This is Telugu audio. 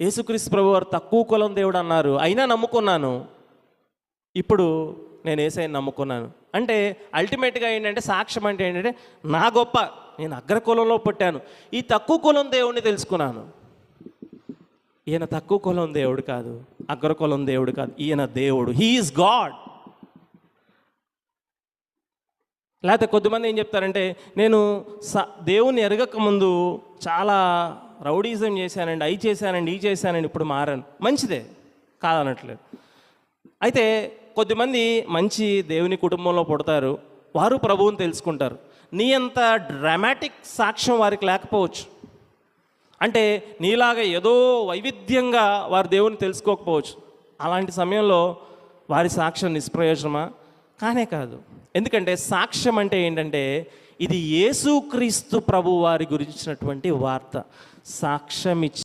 యేసుక్రీస్తు ప్రభు వారు తక్కువ కులం దేవుడు అన్నారు, అయినా నమ్ముకున్నాను. ఇప్పుడు నేను యేసయ్యని నమ్ముకున్నాను అంటే అల్టిమేట్గా ఏంటంటే, సాక్ష్యం అంటే ఏంటంటే, నా గొప్ప, నేను అగ్ర కులంలో పుట్టాను, ఈ తక్కువ కులం దేవుడిని తెలుసుకున్నాను. ఈయన తక్కువ కులం దేవుడు కాదు, అగ్ర కులం దేవుడు కాదు, ఈయన దేవుడు, హీ ఈజ్ గాడ్. లేకపోతే కొద్దిమంది ఏం చెప్తారంటే, నేను దేవుని ఎరగక ముందు చాలా రౌడీజం చేశానండి, అవి చేశానండి, ఈ చేశానండి, ఇప్పుడు మారాను. మంచిదే, కాదనట్లేదు. అయితే కొద్దిమంది మంచి దేవుని కుటుంబంలో పుడతారు, వారు ప్రభువుని తెలుసుకుంటారు. నీ అంత డ్రామాటిక్ సాక్ష్యం వారికి లేకపోవచ్చు, అంటే నీలాగా ఏదో వైవిధ్యంగా వారు దేవుని తెలుసుకోకపోవచ్చు. అలాంటి సమయంలో వారి సాక్ష్యం నిష్ప్రయోజనమా? కానే కాదు. ఎందుకంటే సాక్ష్యం అంటే ఏంటంటే, ఇది యేసుక్రీస్తు ప్రభు వారి గురించినటువంటి వార్త. సాక్ష్యం ఇచ్చి